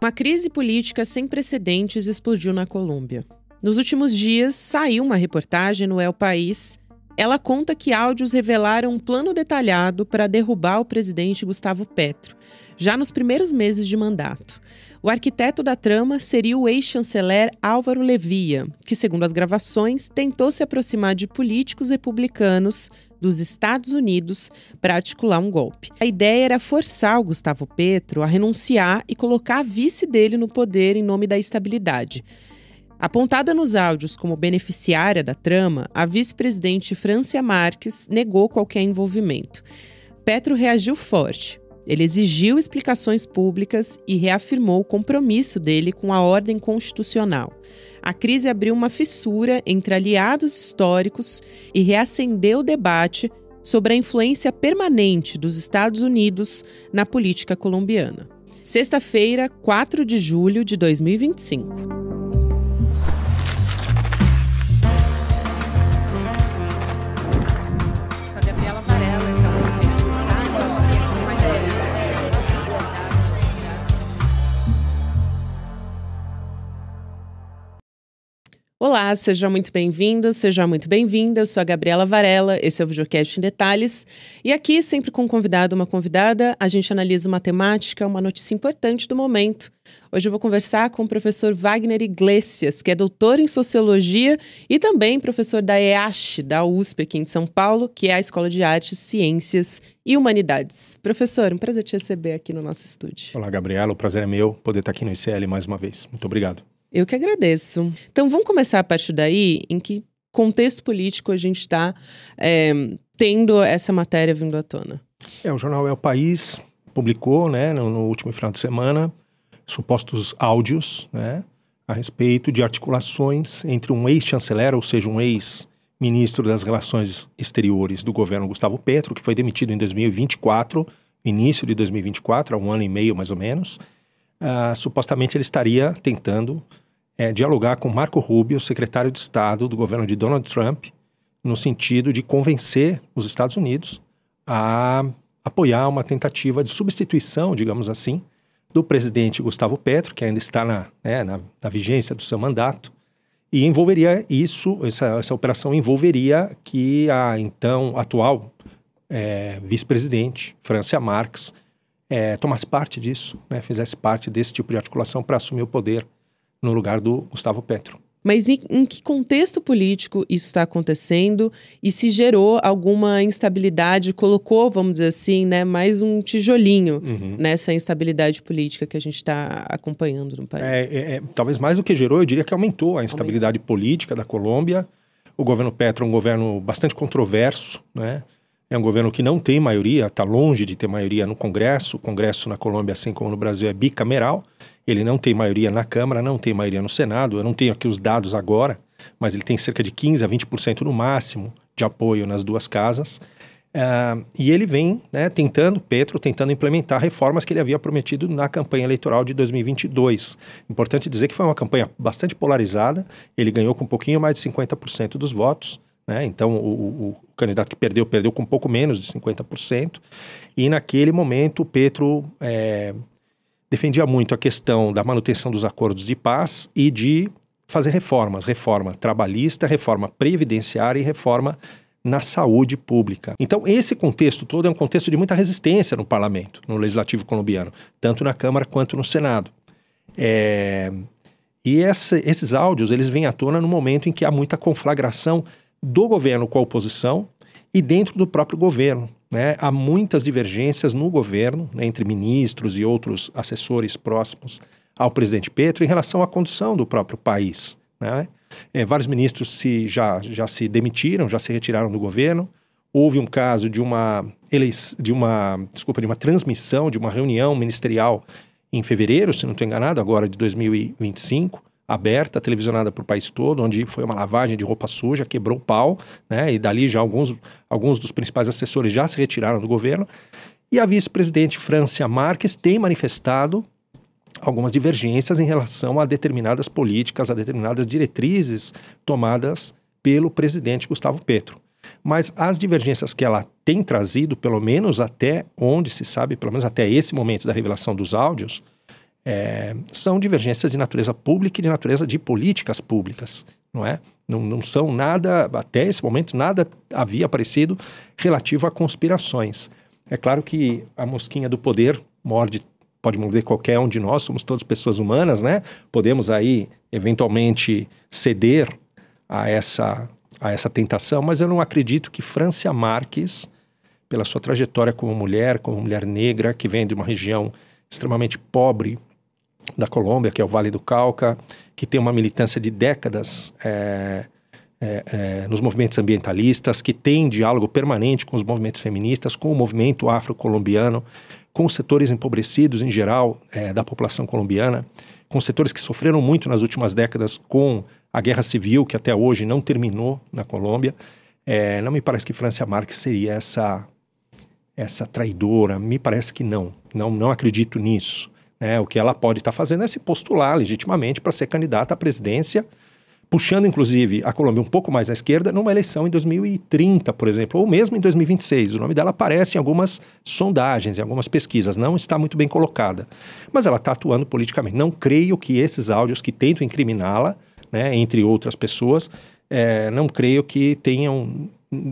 Uma crise política sem precedentes explodiu na Colômbia. Nos últimos dias, saiu uma reportagem no El País. Ela conta que áudios revelaram um plano detalhado para derrubar o presidente Gustavo Petro, já nos primeiros meses de mandato. O arquiteto da trama seria o ex-chanceler Álvaro Levía, que, segundo as gravações, tentou se aproximar de políticos republicanos dos Estados Unidos para articular um golpe. A ideia era forçar o Gustavo Petro a renunciar e colocar a vice dele no poder em nome da estabilidade. Apontada nos áudios como beneficiária da trama, a vice-presidente Francia Márquez negou qualquer envolvimento. Petro reagiu forte. Ele exigiu explicações públicas e reafirmou o compromisso dele com a ordem constitucional. A crise abriu uma fissura entre aliados históricos e reacendeu o debate sobre a influência permanente dos Estados Unidos na política colombiana. Sexta-feira, 4 de julho de 2025. Olá, seja muito bem-vindo, seja muito bem-vinda. Eu sou a Gabriela Varela, esse é o Videocast em Detalhes. E aqui, sempre com um convidado ou uma convidada, a gente analisa uma temática, uma notícia importante do momento. Hoje eu vou conversar com o professor Wagner Iglesias, que é doutor em Sociologia e também professor da EASH, da USP, aqui em São Paulo, que é a Escola de Artes, Ciências e Humanidades. Professor, um prazer te receber aqui no nosso estúdio. Olá, Gabriela, o prazer é meu poder estar aqui no ICL mais uma vez. Muito obrigado. Eu que agradeço. Então, vamos começar a partir daí, em que contexto político a gente está tendo essa matéria vindo à tona? O jornal El País publicou, no último final de semana, supostos áudios, a respeito de articulações entre um ex-chanceler, ou seja, um ex-ministro das Relações Exteriores do governo Gustavo Petro, que foi demitido em 2024, início de 2024, há um ano e meio mais ou menos. Supostamente ele estaria tentando dialogar com Marco Rubio, secretário de Estado do governo de Donald Trump, no sentido de convencer os Estados Unidos a apoiar uma tentativa de substituição, digamos assim, do presidente Gustavo Petro, que ainda está na vigência do seu mandato, e envolveria essa operação envolveria que a então atual vice-presidente, Francia Márquez, tomasse parte disso, fizesse parte desse tipo de articulação para assumir o poder no lugar do Gustavo Petro. Mas em que contexto político isso está acontecendo e se gerou alguma instabilidade, colocou, vamos dizer assim, mais um tijolinho nessa instabilidade política que a gente está acompanhando no país? Talvez mais do que gerou, eu diria que aumentou a instabilidade política da Colômbia. O governo Petro é um governo bastante controverso, É um governo que não tem maioria, está longe de ter maioria no Congresso. O Congresso na Colômbia, assim como no Brasil, é bicameral. Ele não tem maioria na Câmara, não tem maioria no Senado. Eu não tenho aqui os dados agora, mas ele tem cerca de 15% a 20% no máximo de apoio nas duas casas. E ele vem Petro tentando implementar reformas que ele havia prometido na campanha eleitoral de 2022. Importante dizer que foi uma campanha bastante polarizada. Ele ganhou com um pouquinho mais de 50% dos votos. Então o candidato que perdeu com um pouco menos de 50%, e naquele momento o Petro defendia muito a questão da manutenção dos acordos de paz e de fazer reforma trabalhista, reforma previdenciária e reforma na saúde pública. Então esse contexto todo é um contexto de muita resistência no parlamento, no legislativo colombiano, tanto na Câmara quanto no Senado. E esses áudios eles vêm à tona no momento em que há muita conflagração do governo com a oposição e dentro do próprio governo. Há muitas divergências no governo, entre ministros e outros assessores próximos ao presidente Petro em relação à condução do próprio país. Vários ministros já se demitiram, já se retiraram do governo. Houve um caso de uma transmissão de uma reunião ministerial em fevereiro, se não estou enganado, agora de 2025, aberta, televisionada para o país todo, onde foi uma lavagem de roupa suja, quebrou o pau, e dali já alguns dos principais assessores já se retiraram do governo. E a vice-presidente Francia Márquez tem manifestado algumas divergências em relação a determinadas políticas, a determinadas diretrizes tomadas pelo presidente Gustavo Petro. Mas as divergências que ela tem trazido, pelo menos até onde se sabe, pelo menos até esse momento da revelação dos áudios, são divergências de natureza pública e de natureza de políticas públicas, não é? Não são nada, até esse momento, nada havia aparecido relativo a conspirações. É claro que a mosquinha do poder pode morder qualquer um de nós, somos todos pessoas humanas, né? Podemos aí, eventualmente, ceder a essa tentação, mas eu não acredito que Francia Márquez, pela sua trajetória como mulher negra, que vem de uma região extremamente pobre da Colômbia, que é o Vale do Cauca, que tem uma militância de décadas nos movimentos ambientalistas, que tem diálogo permanente com os movimentos feministas, com o movimento afro-colombiano, com os setores empobrecidos em geral da população colombiana, com setores que sofreram muito nas últimas décadas com a guerra civil, que até hoje não terminou na Colômbia. Não me parece que Francia Márquez seria essa traidora, me parece que não acredito nisso. O que ela pode estar fazendo é se postular legitimamente para ser candidata à presidência, puxando inclusive a Colômbia um pouco mais à esquerda numa eleição em 2030, por exemplo, ou mesmo em 2026. O nome dela aparece em algumas sondagens, em algumas pesquisas, não está muito bem colocada. Mas ela está atuando politicamente. Não creio que esses áudios que tentam incriminá-la, entre outras pessoas, não creio que tenham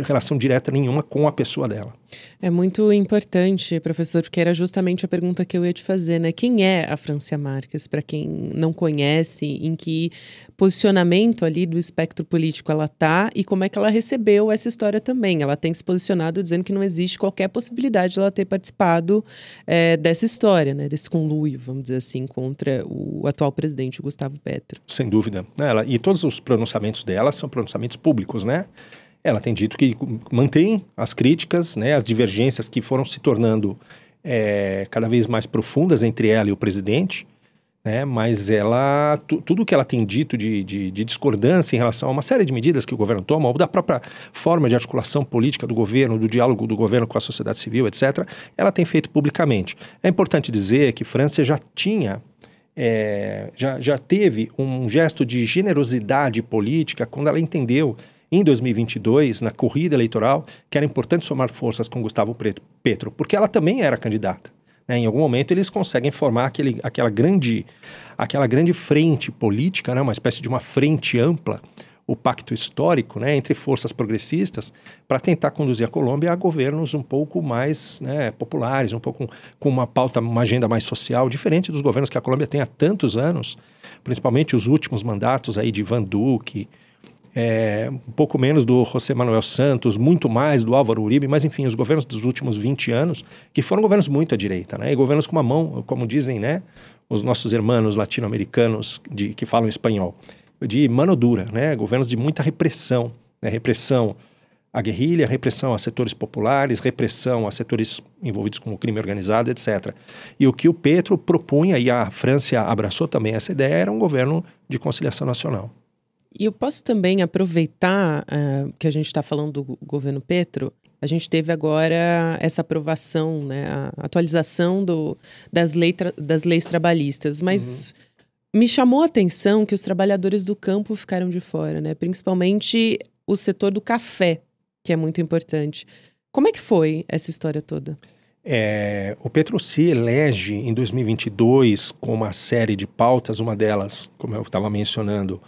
relação direta nenhuma com a pessoa dela. É muito importante, professor, porque era justamente a pergunta que eu ia te fazer, né? Quem é a Francia Márquez? Para quem não conhece, em que posicionamento ali do espectro político ela está e como é que ela recebeu essa história também. Ela tem se posicionado dizendo que não existe qualquer possibilidade de ela ter participado dessa história, né? Desse conluio, vamos dizer assim, contra o atual presidente, o Gustavo Petro. Sem dúvida. E todos os pronunciamentos dela são pronunciamentos públicos, né? Ela tem dito que mantém as críticas, as divergências que foram se tornando cada vez mais profundas entre ela e o presidente, mas tudo o que ela tem dito de discordância em relação a uma série de medidas que o governo toma, ou da própria forma de articulação política do governo, do diálogo do governo com a sociedade civil, etc., ela tem feito publicamente. É importante dizer que França já tinha, já teve um gesto de generosidade política quando ela entendeu em 2022, na corrida eleitoral, que era importante somar forças com Gustavo Petro, porque ela também era candidata. Em algum momento eles conseguem formar aquela grande frente política, uma espécie de uma frente ampla, o pacto histórico, entre forças progressistas, para tentar conduzir a Colômbia a governos um pouco mais populares, um pouco com uma pauta, uma agenda mais social, diferente dos governos que a Colômbia tem há tantos anos, principalmente os últimos mandatos aí de Iván Duque, um pouco menos do José Manuel Santos, muito mais do Álvaro Uribe, mas enfim, os governos dos últimos 20 anos, que foram governos muito à direita, e governos com uma mão, como dizem, os nossos irmãos latino-americanos que falam espanhol, de mano dura, governos de muita repressão, repressão à guerrilha, repressão a setores populares, repressão a setores envolvidos com o crime organizado, etc. E o que o Petro propunha, e a França abraçou também essa ideia, era um governo de conciliação nacional. E eu posso também aproveitar que a gente está falando do governo Petro. A gente teve agora essa aprovação, a atualização das leis trabalhistas, mas me chamou a atenção que os trabalhadores do campo ficaram de fora, principalmente o setor do café, que é muito importante. Como é que foi essa história toda? O Petro se elege em 2022 com uma série de pautas, uma delas, como eu estava mencionando,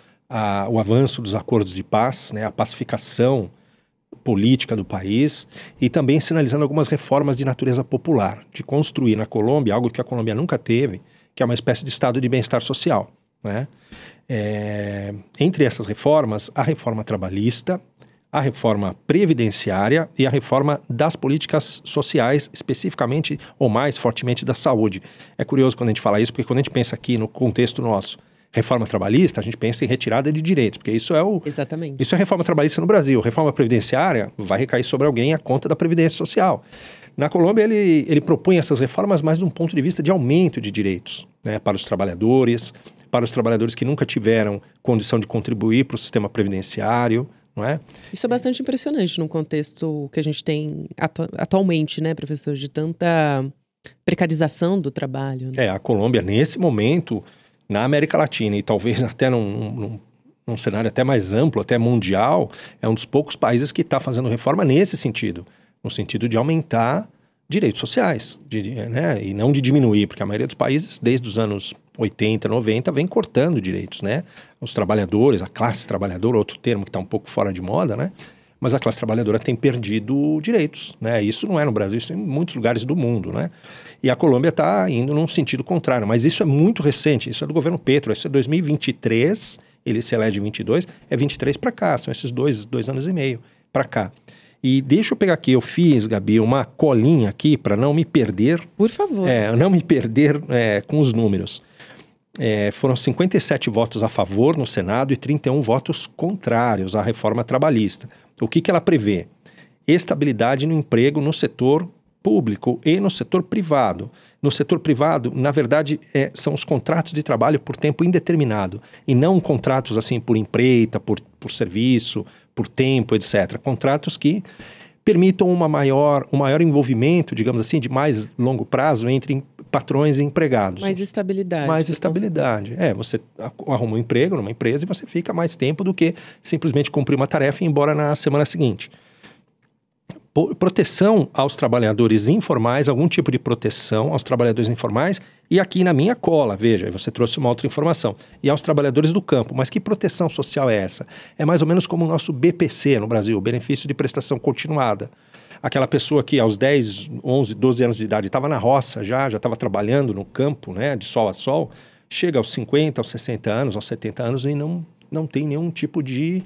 o avanço dos acordos de paz, a pacificação política do país e também sinalizando algumas reformas de natureza popular, de construir na Colômbia algo que a Colômbia nunca teve, que é uma espécie de estado de bem-estar social. Entre essas reformas, a reforma trabalhista, a reforma previdenciária e a reforma das políticas sociais, especificamente ou mais fortemente da saúde. É curioso quando a gente fala isso, porque quando a gente pensa aqui no contexto nosso, reforma trabalhista, a gente pensa em retirada de direitos, porque isso é Exatamente. Isso é reforma trabalhista no Brasil. Reforma previdenciária vai recair sobre alguém a conta da Previdência Social. Na Colômbia, ele propõe essas reformas mais de um ponto de vista de aumento de direitos, para os trabalhadores que nunca tiveram condição de contribuir para o sistema previdenciário, não é? Isso é bastante impressionante no contexto que a gente tem atualmente, professor, de tanta precarização do trabalho. A Colômbia, nesse momento, na América Latina e talvez até num cenário até mais amplo, até mundial, é um dos poucos países que está fazendo reforma nesse sentido, no sentido de aumentar direitos sociais, e não de diminuir, porque a maioria dos países, desde os anos 80, 90, vem cortando direitos, né? Os trabalhadores, a classe trabalhadora, outro termo que está um pouco fora de moda, né? Mas a classe trabalhadora tem perdido direitos, né? Isso não é no Brasil, isso é em muitos lugares do mundo, né? E a Colômbia está indo num sentido contrário, mas isso é muito recente, isso é do governo Petro, isso é 2023, ele se elege em 22, é 23 para cá, são esses dois anos e meio para cá. E deixa eu pegar aqui, eu fiz, Gabi, uma colinha aqui para não me perder. Por favor. Não me perder com os números. Foram 57 votos a favor no Senado e 31 votos contrários à reforma trabalhista. O que ela prevê? Estabilidade no emprego no setor público e no setor privado. No setor privado, na verdade, são os contratos de trabalho por tempo indeterminado e não contratos assim por empreita, por serviço, por tempo, etc. Contratos que permitam um maior envolvimento, digamos assim, de mais longo prazo entre patrões e empregados. Mais estabilidade. Mais estabilidade. Você arruma um emprego numa empresa e você fica mais tempo do que simplesmente cumprir uma tarefa e ir embora na semana seguinte. Proteção aos trabalhadores informais, algum tipo de proteção aos trabalhadores informais, e aqui na minha cola, veja, você trouxe uma outra informação, e aos trabalhadores do campo. Mas que proteção social é essa? É mais ou menos como o nosso BPC no Brasil, Benefício de Prestação Continuada. Aquela pessoa que aos 10, 11, 12 anos de idade estava na roça já estava trabalhando no campo, né, de sol a sol, chega aos 50, aos 60 anos, aos 70 anos e não tem nenhum tipo de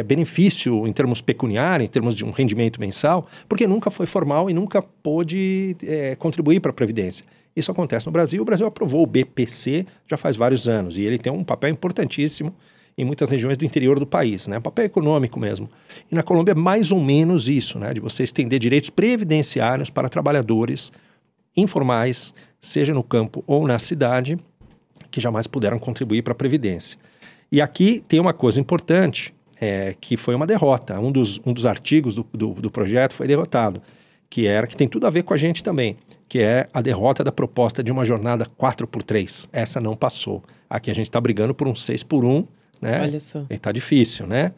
benefício em termos pecuniários, em termos de um rendimento mensal, porque nunca foi formal e nunca pôde contribuir para a Previdência. Isso acontece no Brasil. O Brasil aprovou o BPC já faz vários anos e ele tem um papel importantíssimo em muitas regiões do interior do país, né? Papel econômico mesmo. E na Colômbia é mais ou menos isso, né? De você estender direitos previdenciários para trabalhadores informais, seja no campo ou na cidade, que jamais puderam contribuir para a Previdência. E aqui tem uma coisa importante, que foi uma derrota. Um dos artigos do projeto foi derrotado, que tem tudo a ver com a gente também, que é a derrota da proposta de uma jornada 4x3. Essa não passou. Aqui a gente está brigando por um 6x1, né? Olha só. Está difícil, né?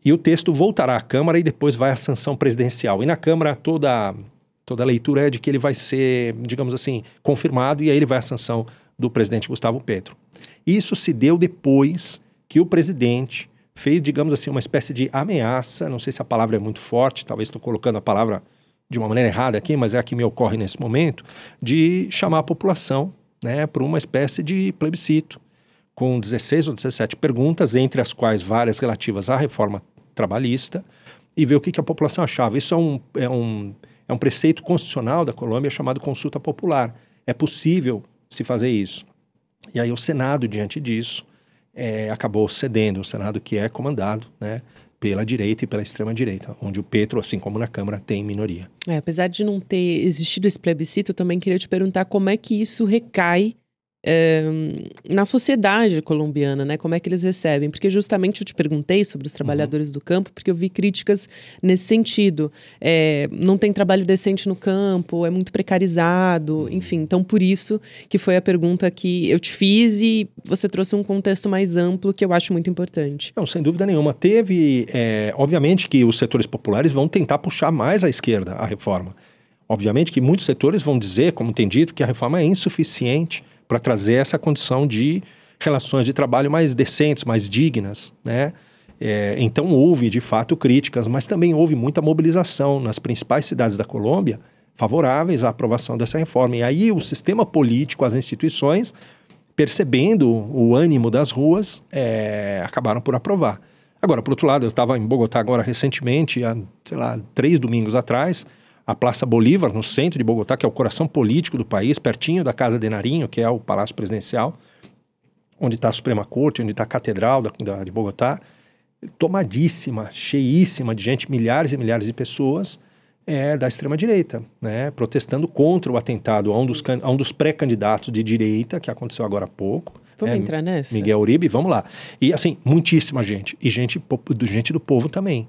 E o texto voltará à Câmara e depois vai à sanção presidencial. E na Câmara toda a leitura é de que ele vai ser, digamos assim, confirmado e aí ele vai à sanção do presidente Gustavo Petro. Isso se deu depois que o presidente fez, digamos assim, uma espécie de ameaça, não sei se a palavra é muito forte, talvez estou colocando a palavra de uma maneira errada aqui, mas é a que me ocorre nesse momento, de chamar a população, né, para uma espécie de plebiscito, com 16 ou 17 perguntas, entre as quais várias relativas à reforma trabalhista, e ver o que a população achava. Isso é um preceito constitucional da Colômbia chamado consulta popular. É possível se fazer isso. E aí o Senado, diante disso, acabou cedendo, o Senado que é comandado, né, pela direita e pela extrema-direita, onde o Petro, assim como na Câmara, tem minoria. Apesar de não ter existido esse plebiscito, eu também queria te perguntar como é que isso recai na sociedade colombiana, né? Como é que eles recebem? Porque justamente eu te perguntei sobre os trabalhadores do campo, porque eu vi críticas nesse sentido. Não tem trabalho decente no campo, é muito precarizado, enfim. Então, por isso que foi a pergunta que eu te fiz e você trouxe um contexto mais amplo que eu acho muito importante. Não, sem dúvida nenhuma. Obviamente que os setores populares vão tentar puxar mais à esquerda a reforma. Obviamente que muitos setores vão dizer, como tem dito, que a reforma é insuficiente para trazer essa condição de relações de trabalho mais decentes, mais dignas, né? Então houve, de fato, críticas, mas também houve muita mobilização nas principais cidades da Colômbia favoráveis à aprovação dessa reforma. E aí o sistema político, as instituições, percebendo o ânimo das ruas, acabaram por aprovar. Agora, por outro lado, eu estava em Bogotá agora recentemente, há, 3 domingos atrás, a Praça Bolívar, no centro de Bogotá, que é o coração político do país, pertinho da Casa de Nariño, que é o Palácio Presidencial, onde está a Suprema Corte, onde está a Catedral de Bogotá, tomadíssima, cheíssima de gente, milhares e milhares de pessoas da extrema-direita, né, protestando contra o atentado a um dos pré-candidatos de direita, que aconteceu agora há pouco. Vamos entrar nessa? Miguel Uribe, vamos lá. E assim, muitíssima gente, e gente do povo também.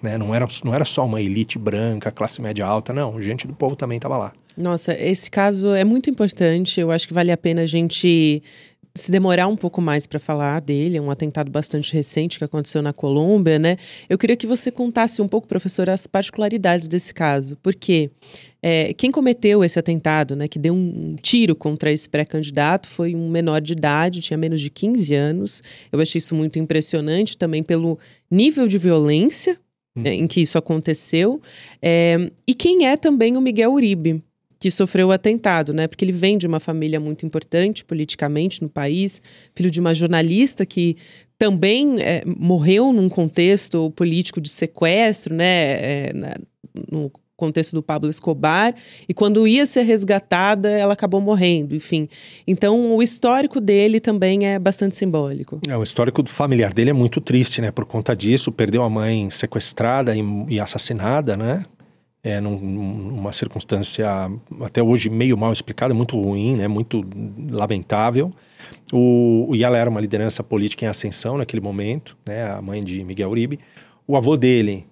Né? Não era só uma elite branca, classe média alta, não. Gente do povo também estava lá. Nossa, esse caso é muito importante. Eu acho que vale a pena a gente se demorar um pouco mais para falar dele, é um atentado bastante recente que aconteceu na Colômbia, né? Eu queria que você contasse um pouco, professor, as particularidades desse caso, porque quem cometeu esse atentado, né, que deu um tiro contra esse pré-candidato, foi um menor de idade, tinha menos de 15 anos. Eu achei isso muito impressionante também pelo nível de violência em que isso aconteceu. E quem é também o Miguel Uribe, que sofreu o atentado, né? Porque ele vem de uma família muito importante politicamente no país, filho de uma jornalista que também morreu num contexto político de sequestro, né? No contexto do Pablo Escobar, e quando ia ser resgatada, ela acabou morrendo, enfim. Então, o histórico dele também é bastante simbólico. O histórico familiar dele é muito triste, né? Por conta disso, perdeu a mãe sequestrada e assassinada, né? Numa circunstância até hoje meio mal explicada, muito ruim, né? Muito lamentável. E ela era uma liderança política em ascensão naquele momento, né? A mãe de Miguel Uribe. O avô dele,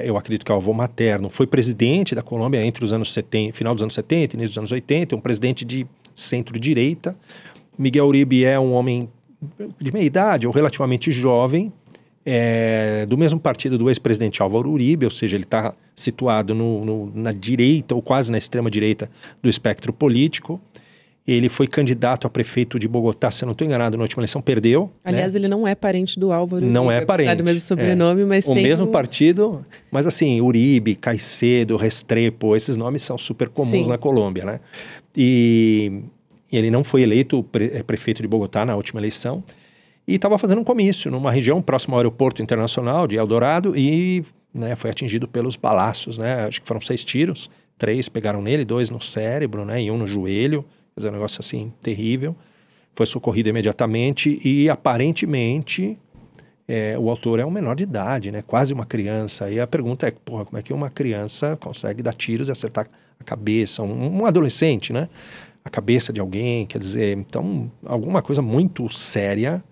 eu acredito que é o avô materno, foi presidente da Colômbia entre os anos 70, final dos anos 70, início dos anos 80, um presidente de centro-direita. Miguel Uribe é um homem de meia idade ou relativamente jovem, do mesmo partido do ex-presidente Álvaro Uribe, ou seja, ele está situado na direita ou quase na extrema-direita do espectro político. Ele foi candidato a prefeito de Bogotá, se eu não estou enganado, na última eleição, perdeu. Aliás, né? ele não é parente do Álvaro Uribe. Não é parente. Do mesmo sobrenome, mas o mesmo partido, mas assim, Uribe, Caicedo, Restrepo, esses nomes são super comuns na Colômbia, né? E ele não foi eleito prefeito de Bogotá na última eleição. E estava fazendo um comício numa região próxima ao aeroporto internacional de Eldorado e foi atingido pelos balaços, né? Acho que foram 6 tiros, 3 pegaram nele, 2 no cérebro, né? E 1 no joelho, quer dizer, um negócio assim terrível. Foi socorrido imediatamente e aparentemente o autor é um menor de idade, né? Quase uma criança. E a pergunta é, como é que uma criança consegue dar tiros e acertar a cabeça, um adolescente, né? A cabeça de alguém, quer dizer, então alguma coisa muito séria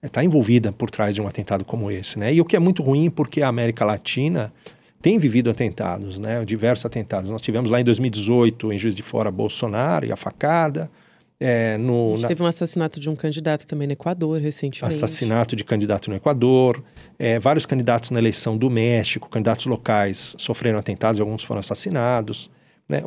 está envolvida por trás de um atentado como esse, né? E o que é muito ruim porque a América Latina tem vivido atentados, né? Diversos atentados. Nós tivemos lá em 2018, em Juiz de Fora, Bolsonaro e a facada. Teve um assassinato de um candidato também no Equador, recentemente. Assassinato de candidato no Equador. Vários candidatos na eleição do México, candidatos locais, sofreram atentados, alguns foram assassinados. Né?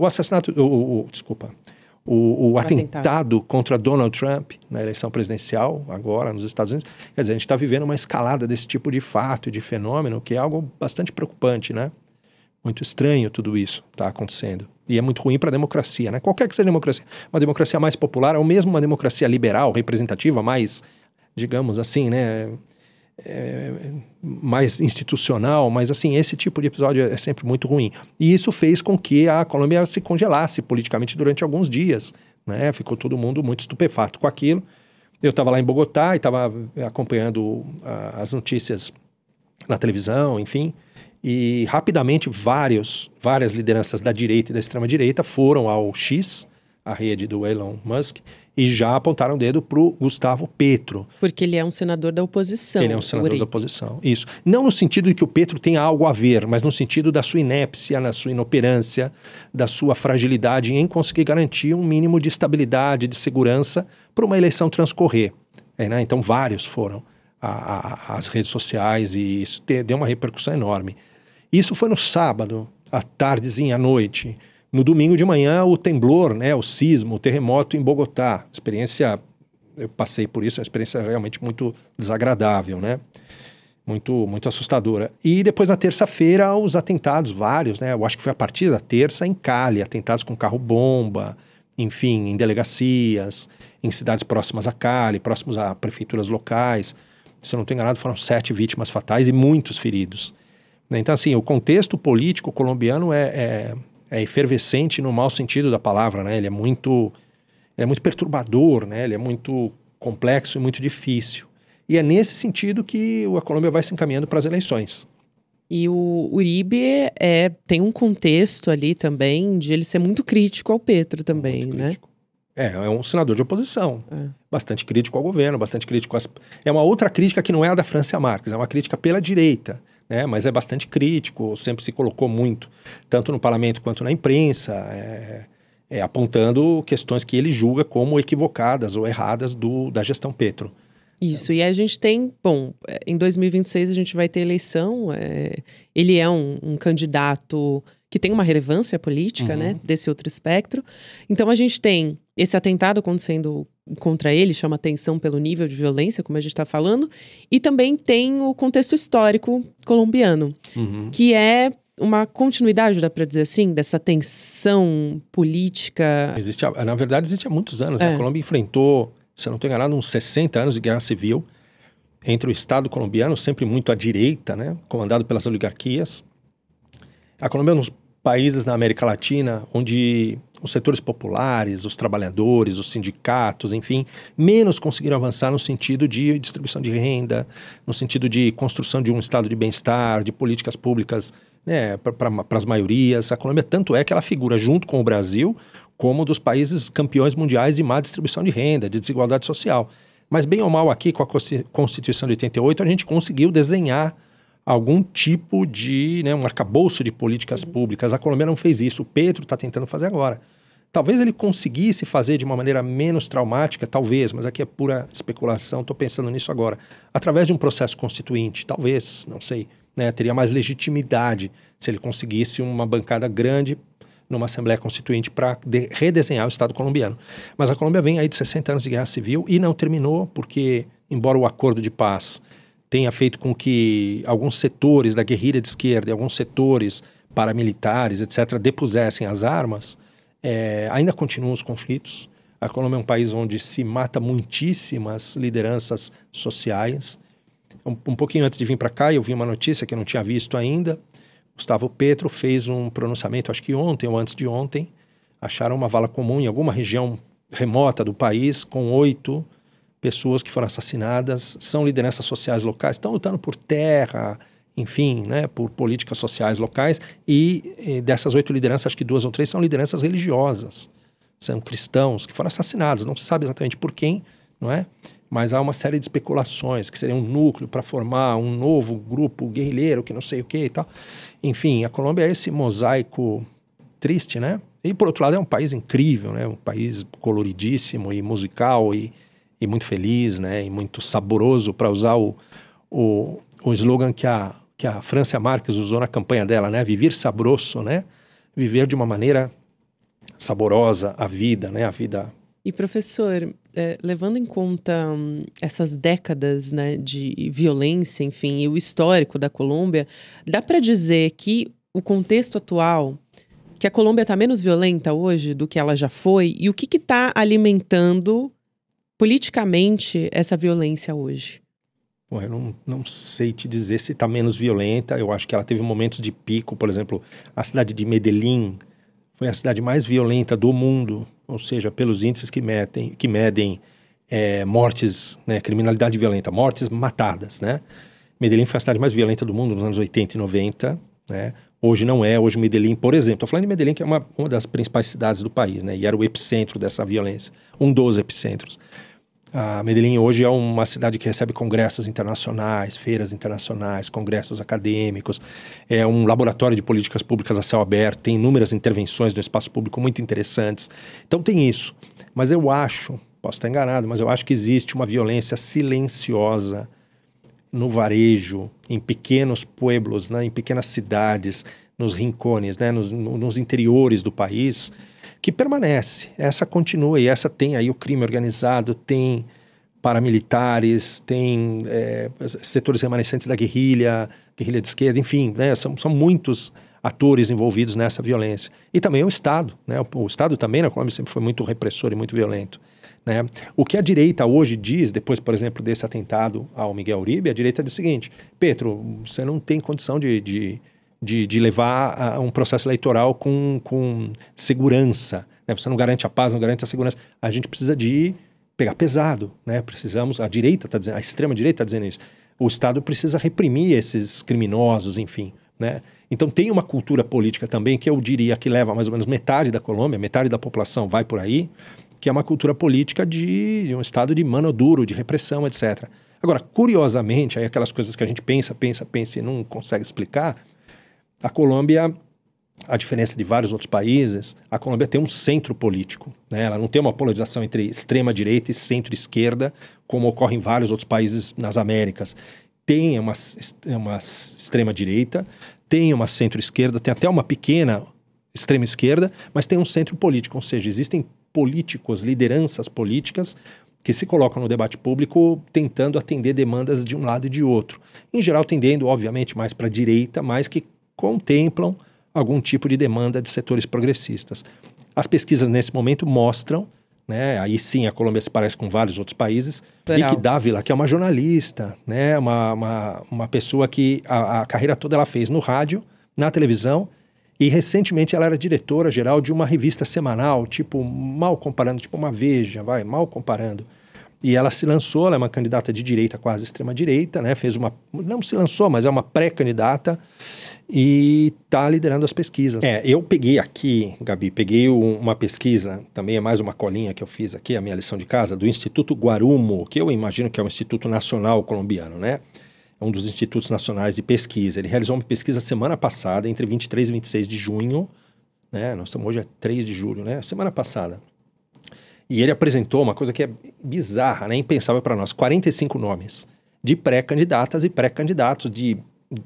O atentado contra Donald Trump na eleição presidencial, agora nos Estados Unidos. Quer dizer, a gente está vivendo uma escalada desse tipo de fato, de fenômeno, que é algo bastante preocupante, né? Muito estranho tudo isso está acontecendo. E é muito ruim para a democracia, né? Qualquer que seja a democracia. Uma democracia mais popular, ou mesmo uma democracia liberal, representativa, mais, digamos assim, né? Mais institucional, mas assim, esse tipo de episódio é sempre muito ruim. E isso fez com que a Colômbia se congelasse politicamente durante alguns dias, né? Ficou todo mundo muito estupefato com aquilo. Eu estava lá em Bogotá e estava acompanhando as notícias na televisão, enfim, e rapidamente várias lideranças da direita e da extrema-direita foram ao X, a rede do Elon Musk, e já apontaram o dedo para o Gustavo Petro. Porque ele é um senador da oposição. Ele é um senador da oposição, isso. Não no sentido de que o Petro tenha algo a ver, mas no sentido da sua inépcia, da sua inoperância, da sua fragilidade em conseguir garantir um mínimo de estabilidade, de segurança para uma eleição transcorrer. Né? Então vários foram às redes sociais e isso deu uma repercussão enorme. Isso foi no sábado, à tardezinha, à noite. No domingo de manhã, o temblor, né, o sismo, o terremoto em Bogotá. Experiência, eu passei por isso, uma experiência realmente muito desagradável, né? Muito, muito assustadora. E depois, na terça-feira, os atentados vários, né? Eu acho que foi a partir da terça, em Cali, atentados com carro-bomba, enfim, em delegacias, em cidades próximas a Cali, próximos a prefeituras locais. Se eu não estou enganado, foram 7 vítimas fatais e muitos feridos. Então, assim, o contexto político colombiano é efervescente no mau sentido da palavra, né? Ele é muito perturbador, né? Ele é muito complexo e muito difícil. E é nesse sentido que a Colômbia vai se encaminhando para as eleições. E o Uribe tem um contexto ali também de ele ser muito crítico ao Petro também, né? É um senador de oposição, bastante crítico ao governo, bastante crítico É uma outra crítica que não é a da Francia Marques, é uma crítica pela direita, né? Mas é bastante crítico, sempre se colocou muito, tanto no parlamento quanto na imprensa, apontando questões que ele julga como equivocadas ou erradas da gestão Petro. Isso, e a gente tem, em 2026 a gente vai ter eleição, ele é um candidato que tem uma relevância política, né, desse outro espectro. Então a gente tem esse atentado acontecendo contra ele, chama atenção pelo nível de violência, como a gente está falando, e também tem o contexto histórico colombiano, que é uma continuidade, dá para dizer assim, dessa tensão política. Na verdade, existe há muitos anos. A Colômbia enfrentou, se eu não estou enganado, uns 60 anos de guerra civil entre o Estado colombiano, sempre muito à direita, né, comandado pelas oligarquias. A Colômbia é um dos países na América Latina onde os setores populares, os trabalhadores, os sindicatos, enfim, menos conseguiram avançar no sentido de distribuição de renda, no sentido de construção de um estado de bem-estar, de políticas públicas, né, para as maiorias. A Colômbia tanto é que ela figura junto com o Brasil como dos países campeões mundiais de má distribuição de renda, de desigualdade social. Mas bem ou mal aqui, com a Constituição de 88, a gente conseguiu desenhar algum tipo de, né, um arcabouço de políticas públicas. A Colômbia não fez isso, o Petro está tentando fazer agora. Talvez ele conseguisse fazer de uma maneira menos traumática, talvez, mas aqui é pura especulação, estou pensando nisso agora. Através de um processo constituinte, talvez, não sei, né, teria mais legitimidade se ele conseguisse uma bancada grande numa Assembleia Constituinte para redesenhar o Estado colombiano. Mas a Colômbia vem aí de 60 anos de guerra civil e não terminou porque, embora o acordo de paz tenha feito com que alguns setores da guerrilha de esquerda e alguns setores paramilitares, etc., depusessem as armas, ainda continuam os conflitos. A Colômbia é um país onde se mata muitíssimas lideranças sociais. Um pouquinho antes de vir para cá, eu vi uma notícia que eu não tinha visto ainda. Gustavo Petro fez um pronunciamento, acho que ontem ou antes de ontem, acharam uma vala comum em alguma região remota do país, com 8 pessoas que foram assassinadas, são lideranças sociais locais, estão lutando por terra, enfim, né, por políticas sociais locais, e dessas 8 lideranças, acho que 2 ou 3 são lideranças religiosas, são cristãos que foram assassinados, não se sabe exatamente por quem, não é? Mas há uma série de especulações que seria um núcleo para formar um novo grupo guerrilheiro, que não sei o que e tal. Enfim, a Colômbia é esse mosaico triste, né? E por outro lado é um país incrível, né? Um país coloridíssimo e musical e muito feliz, né? E muito saboroso, para usar o slogan que a Francia Marques usou na campanha dela, né? Vivir sabroso, né? Viver de uma maneira saborosa a vida, né? A vida. E professor, levando em conta essas décadas, né, de violência, enfim, e o histórico da Colômbia, dá para dizer que o contexto atual, que a Colômbia está menos violenta hoje do que ela já foi, e o que está alimentando politicamente essa violência hoje? Bom, eu não sei te dizer se está menos violenta. Eu acho que ela teve momentos de pico, por exemplo, a cidade de Medellín foi a cidade mais violenta do mundo, ou seja, pelos índices que medem mortes, né, criminalidade violenta, mortes matadas, né? Medellín foi a cidade mais violenta do mundo nos anos 80 e 90, né? Hoje não é. Hoje Medellín, por exemplo, estou falando de Medellín, que é uma das principais cidades do país, né? E era o epicentro dessa violência, um dos epicentros. A Medellín hoje é uma cidade que recebe congressos internacionais, feiras internacionais, congressos acadêmicos, é um laboratório de políticas públicas a céu aberto, tem inúmeras intervenções no espaço público muito interessantes. Então tem isso. Mas eu acho, posso estar enganado, mas eu acho que existe uma violência silenciosa no varejo, em pequenos pueblos, né, em pequenas cidades, nos rincones, né, nos interiores do país, que permanece. Essa continua e essa tem aí o crime organizado, tem paramilitares, tem setores remanescentes da guerrilha de esquerda, enfim, né, são muitos atores envolvidos nessa violência. E também o Estado, né, o Estado também na Colômbia sempre foi muito repressor e muito violento, né? O que a direita hoje diz, depois, por exemplo, desse atentado ao Miguel Uribe, a direita diz o seguinte: Petro, você não tem condição de levar um processo eleitoral com segurança, né? Você não garante a paz, não garante a segurança. A gente precisa de pegar pesado, né? Precisamos, a direita está dizendo, a extrema-direita está dizendo isso. O Estado precisa reprimir esses criminosos, enfim, né? Então tem uma cultura política também que eu diria que leva mais ou menos metade da Colômbia, metade da população vai por aí, que é uma cultura política de um estado de mano duro, de repressão, etc. Agora, curiosamente, aí aquelas coisas que a gente pensa e não consegue explicar, a Colômbia a diferença de vários outros países, a Colômbia tem um centro político, né? Ela não tem uma polarização entre extrema-direita e centro-esquerda, como ocorre em vários outros países nas Américas. Tem uma extrema-direita, tem uma centro-esquerda, tem até uma pequena extrema-esquerda, mas tem um centro político, ou seja, existem políticos, lideranças políticas que se colocam no debate público tentando atender demandas de um lado e de outro. Em geral, tendendo, obviamente, mais para a direita, mas que contemplam algum tipo de demanda de setores progressistas. As pesquisas nesse momento mostram, né, aí sim a Colômbia se parece com vários outros países, Vicky Dávila, que é uma jornalista, né, uma pessoa que a carreira toda ela fez no rádio, na televisão, e recentemente ela era diretora-geral de uma revista semanal, tipo, mal comparando, tipo uma Veja, mal comparando. E ela se lançou, ela é uma candidata de direita, quase extrema-direita, né? Não se lançou, mas é uma pré-candidata e está liderando as pesquisas. Eu peguei aqui, Gabi, uma pesquisa, também é mais uma colinha que eu fiz aqui, a minha lição de casa, do Instituto Guarumo, que eu imagino que é um Instituto Nacional colombiano, né? É um dos institutos nacionais de pesquisa. Ele realizou uma pesquisa semana passada, entre 23 e 26 de junho, né? Nós estamos hoje é 3 de julho, né? Semana passada. E ele apresentou uma coisa que é bizarra, né? Impensável para nós, 45 nomes de pré-candidatas e pré-candidatos de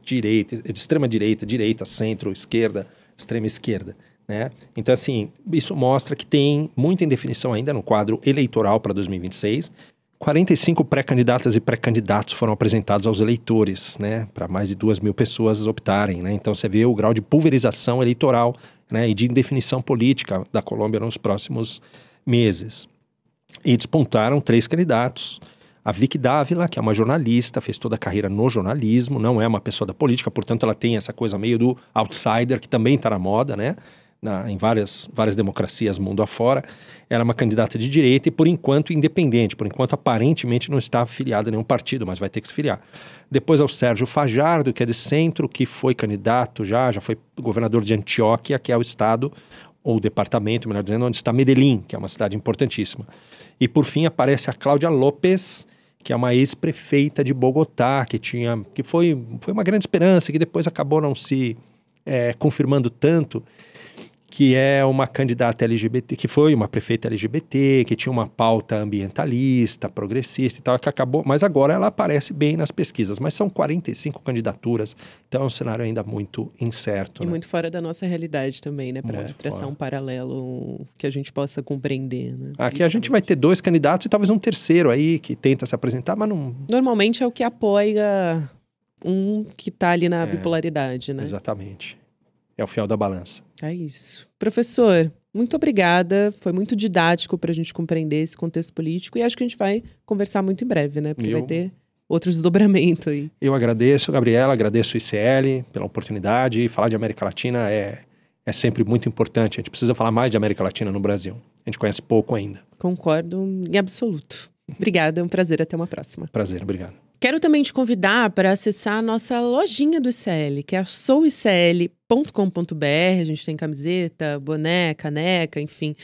direita, de extrema-direita, direita, centro, esquerda, extrema-esquerda, né? Então, assim, isso mostra que tem muita indefinição ainda no quadro eleitoral para 2026. 45 pré-candidatas e pré-candidatos foram apresentados aos eleitores, né? Para mais de 2.000 pessoas optarem, né? Então, você vê o grau de pulverização eleitoral, né? E de indefinição política da Colômbia nos próximos meses. E despontaram 3 candidatos. A Vicky Dávila, que é uma jornalista, fez toda a carreira no jornalismo, não é uma pessoa da política, portanto ela tem essa coisa meio do outsider, que também está na moda, né? Em várias democracias mundo afora. Ela é uma candidata de direita e, por enquanto, independente. Por enquanto, aparentemente, não está afiliada a nenhum partido, mas vai ter que se filiar. Depois é o Sérgio Fajardo, que é de centro, que foi candidato já foi governador de Antioquia, que é o estado ou departamento, melhor dizendo, onde está Medellín, que é uma cidade importantíssima. E, por fim, aparece a Cláudia López, que é uma ex-prefeita de Bogotá, que foi uma grande esperança, que depois acabou não se confirmando tanto, que é uma candidata LGBT, que foi uma prefeita LGBT, que tinha uma pauta ambientalista, progressista e tal, que acabou, mas agora ela aparece bem nas pesquisas, mas são 45 candidaturas, então é um cenário ainda muito incerto. E né? muito fora da nossa realidade também, né, para traçar um paralelo que a gente possa compreender, né? Aqui a gente vai ter 2 candidatos e talvez um terceiro aí que tenta se apresentar, mas não... Normalmente é o que apoia um que está ali na bipolaridade, né? Exatamente. É o fiel da balança. É isso. Professor, muito obrigada. Foi muito didático para a gente compreender esse contexto político e acho que a gente vai conversar muito em breve, né? Porque vai ter outro desdobramento aí. Eu agradeço, Gabriela, agradeço o ICL pela oportunidade. Falar de América Latina é sempre muito importante. A gente precisa falar mais de América Latina no Brasil. A gente conhece pouco ainda. Concordo em absoluto. Obrigada, é um prazer. Até uma próxima. Prazer, obrigado. Quero também te convidar para acessar a nossa lojinha do ICL, que é souicl.com.br. A gente tem camiseta, boné, caneca, enfim.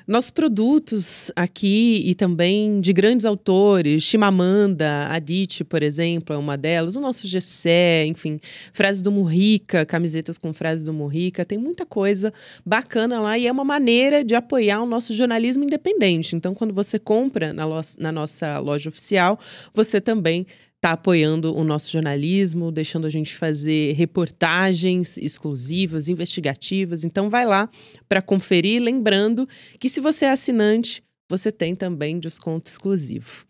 Nossos produtos aqui e também de grandes autores, Chimamanda Adichie, por exemplo, é uma delas. O nosso Gessé, enfim, frases do Mujica, camisetas com frases do Mujica. Tem muita coisa bacana lá e é uma maneira de apoiar o nosso jornalismo independente. Então, quando você compra na nossa loja oficial, você também está apoiando o nosso jornalismo, deixando a gente fazer reportagens exclusivas, investigativas. Então vai lá para conferir, lembrando que se você é assinante, você tem também desconto exclusivo.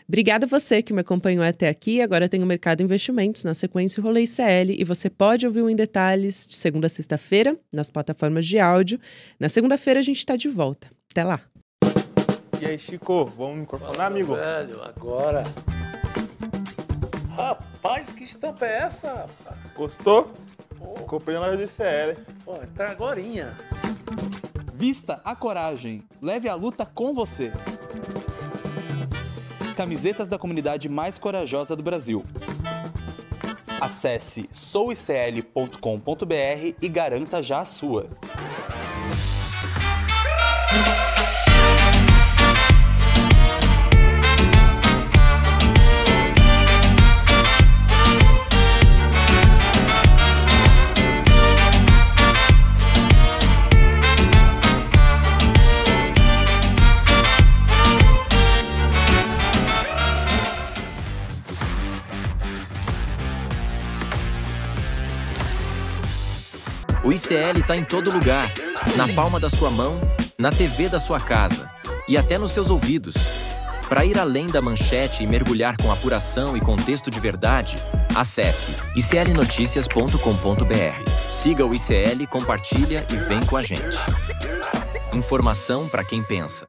Obrigada a você que me acompanhou até aqui. Agora tem o Mercado Investimentos, na sequência o Rolê ICL, e você pode ouvir Em Detalhes de segunda a sexta-feira nas plataformas de áudio. Na segunda-feira a gente está de volta. Até lá. E aí, Chico, vamos microfonar, amigo? Velho, agora... Rapaz, que estampa é essa, rapaz? Gostou? Comprei na loja do ICL. Pô, tá agorinha. Vista a coragem. Leve a luta com você. Camisetas da comunidade mais corajosa do Brasil. Acesse souicl.com.br e garanta já a sua. ICL está em todo lugar, na palma da sua mão, na TV da sua casa e até nos seus ouvidos. Para ir além da manchete e mergulhar com apuração e contexto de verdade, acesse iclnoticias.com.br. Siga o ICL, compartilha e vem com a gente. Informação para quem pensa.